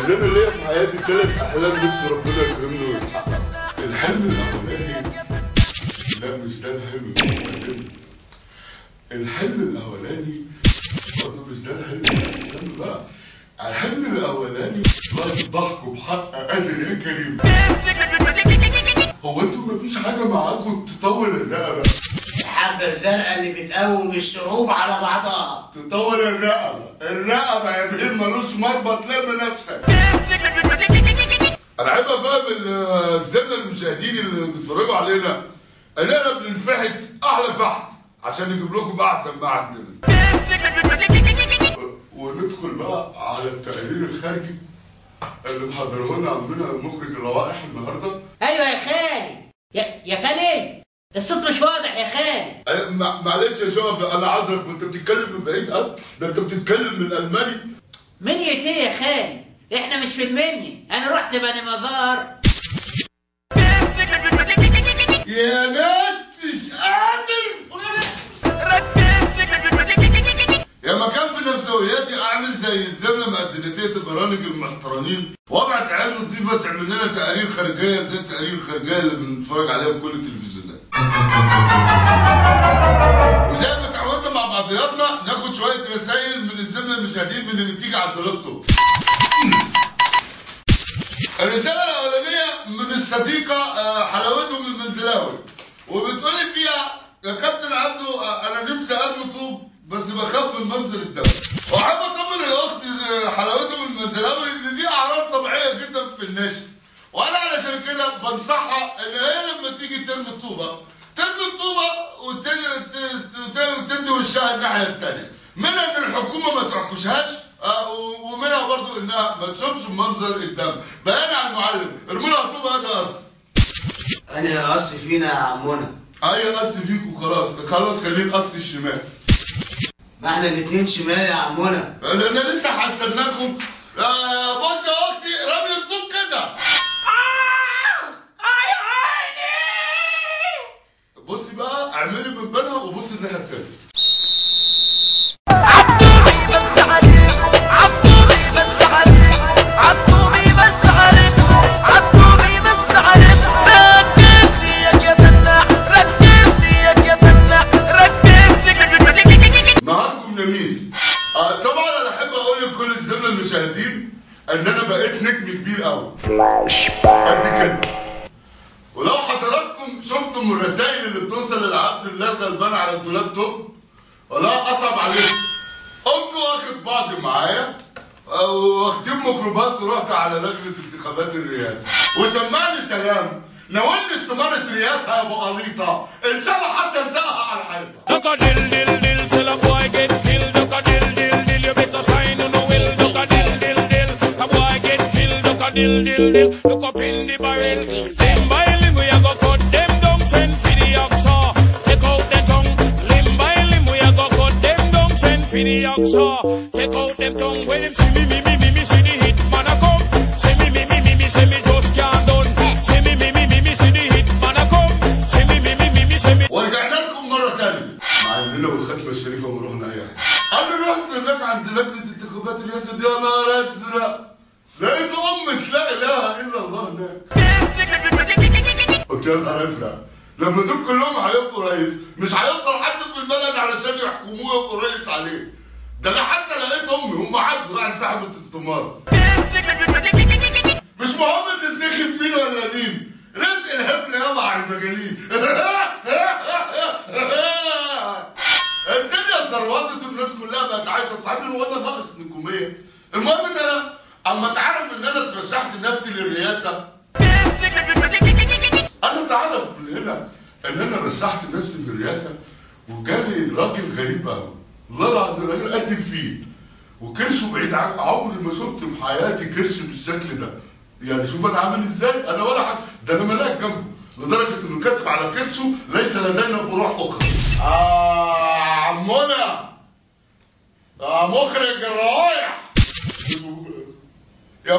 ان انا ليا في حياتي 3 احلام نفسي ربنا يكرمني ويحققها. الحلم الاولاني، لا مش ده الحلم الاولاني. الحلم الاولاني برضه مش ده الحلم الاولاني بقى. الحلم الاولاني لا تضحكوا بحق قادر يا كريم. هو انتوا مفيش حاجه معاكم تطول الرقبه؟ الحبه الزرقاء اللي بتقوم الشعوب على بعضها. تطول الرقبه يا بيه ملوش مربط. لم نفسك. انا عيب افهم الزملاء المشاهدين اللي بيتفرجوا علينا اننا بننفحت احلى فحت عشان نجيب لكم بقى احسن ما عندنا. وندخل بقى على التقرير الخارجي اللي محضره لنا عمنا مخرج الروائح النهارده. ايوه يا خالي. يا خالي الصوت مش واضح يا خالي. معلش يا شرف انا عذرك، وانت بتتكلم من بعيد قوي. ده انت بتتكلم من الماني. منية ايه يا خالي؟ احنا مش في المنيا، انا رحت بني مزار. يا ناس مش قادر. يا مكان في نفسوياتي اعمل زي الزمله مقدنتيه البرامج المحترمين وابعت عيال نضيفه تعمل لنا تقارير خارجيه زي التقارير الخارجيه اللي بنتفرج عليها في كل التلفزيونات. وزي ما تعودنا مع بعضياتنا ناخد شويه رسائل من الزملاء المشاهدين من اللي بتيجي على اللابتوب. الرساله الاولانيه من الصديقه حلاوتهم المنزلاوي، وبتقول لي فيها يا كابتن عبده انا نمت قلب طوب بس بخاف من منظر الدم. واحب اطمن الاخت حلاوتهم المنزلاوي ان دي اعراض طبيعيه جدا في النشء، وانا علشان كده بنصحها ان هي لما تيجي ترمي الطوبه وتدي وشها الناحيه الثانيه، منها ان الحكومه ما تحكشهاش ومنها برضو انها ما تشوفش منظر الدم. بيان على المعلم ارموا لها طوبه هذا قص. انا قص فينا يا عمونا. اي قص فيكوا خلاص خليه القص الشمال. ما احنا الاتنين شمال يا عمونا. انا لسه هستناكم. بص يا اختي رمي الطوب كده. بصي بقى اعملي من بينها وبصي الناحيه التانيه. طبعا انا احب اقول لكل الزملاء المشاهدين ان انا بقيت نجم كبير قوي قد كده. ولو حضراتكم شفتم الرسائل اللي بتوصل لعبد الله الغلبان على الدولاب توب ولا اصعب عليكم، قمت واخد بعضي معايا واخدين ميكروباص ورحت على لجنه انتخابات الرئاسه وسمعني سلام ناولني استماره رئاسه يا ابو قليطه ان شاء الله حتى نزقها على الحيطه. Look up in the barrel. Limb by limb we a go cut them down. Send for the oxa. Take out the tongue. Limb by limb we a go cut them down. Send for the oxa. Take out them tongue. When them see me see the hit man a come. Say me say me just can't done. Say me see the hit man a come. Say me say me. ورجعنا لكم مرة تانية مع اننا والختمة الشريفة ما رحنا اي حاجة. انا رحت هناك عند لجنة انتخابات الرئاسة دي يا نهار ازرق. لقيت لا اله الا الله هناك. قلت يا نهار ازرق لما دول كلهم هيبقوا رئيس مش هيفضل حد في البلد علشان يحكموه يبقوا رئيس عليه. ده انا حتى لقيت امي هم عدوا راح انسحبت استمارة. مش مهم تنتخب مين ولا مين، رزق الهبل يابا على المجانين. الدنيا ثروتت والناس كلها بقت عايزه تصاحبني وانا ناقص نجوميه. المهم ان انا اما تعرف ان انا ترشحت نفسي للرئاسه، انا تعرف من هنا ان انا رشحت نفسي للرئاسه وجالي راجل غريب قوي والله العظيم راجل قد الفيل وكرشه بعيد عن عمري ما شفت في حياتي كرش بالشكل ده. يعني شوف انا عامل ازاي، انا ولا حاجه، ده انا ملاك جنبه لدرجه انه كاتب على كرشه ليس لدينا فروع اخرى. عمونا مخرج الروايح يا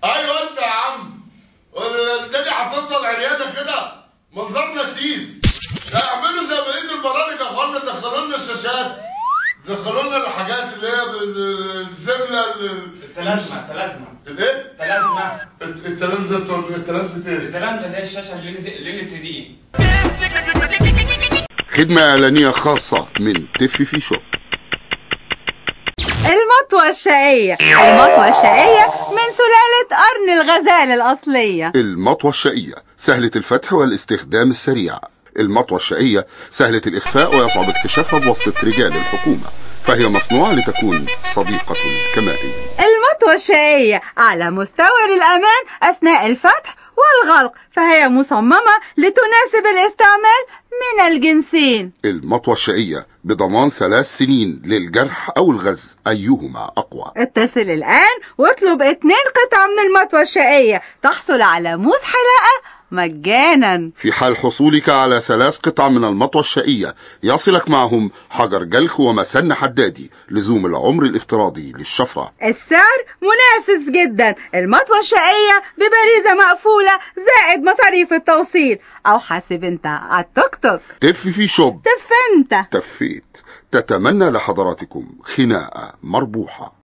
ايوه انت يا عم. التاني هتفضل عريانه كده منظرنا سيس. اعملوا زي بقيه البرامج يا اخوانا، دخلوا لنا الشاشات، دخلوا لنا الحاجات اللي هي الزبله تلازمة الايه؟ تلازمة التلامذة بتوع التلامذة ايه؟ التلازمة اللي هي الشاشة اللي سي دي. خدمة إعلانية خاصة من تفي شوب. المطوة الشقية. المطوة الشقية من سلالة قرن الغزال الأصلية. المطوة الشقية سهلة الفتح والاستخدام السريع. المطوة الشقية سهلة الإخفاء ويصعب اكتشافها بواسطة رجال الحكومة، فهي مصنوعة لتكون صديقة الكمائن. المطوة الشقية على مستوى الأمان أثناء الفتح والغلق، فهي مصممة لتناسب الاستعمال من الجنسين. المطوة الشقية بضمان 3 سنين للجرح أو الغز أيهما أقوى. اتصل الآن واطلب 2 قطع من المطوة الشقية تحصل على موس حلاقة مجانا. في حال حصولك على 3 قطع من المطوة الشقية يصلك معهم حجر جلخ ومسن حدادي لزوم العمر الافتراضي للشفرة. السعر منافس جدا. المطوة الشقية ببريزة مقفولة زائد مصاريف التوصيل، أو حاسب انت على التوك توك. تفي شوب. تف انت. تفيت. تتمنى لحضراتكم خناقة مربوحة.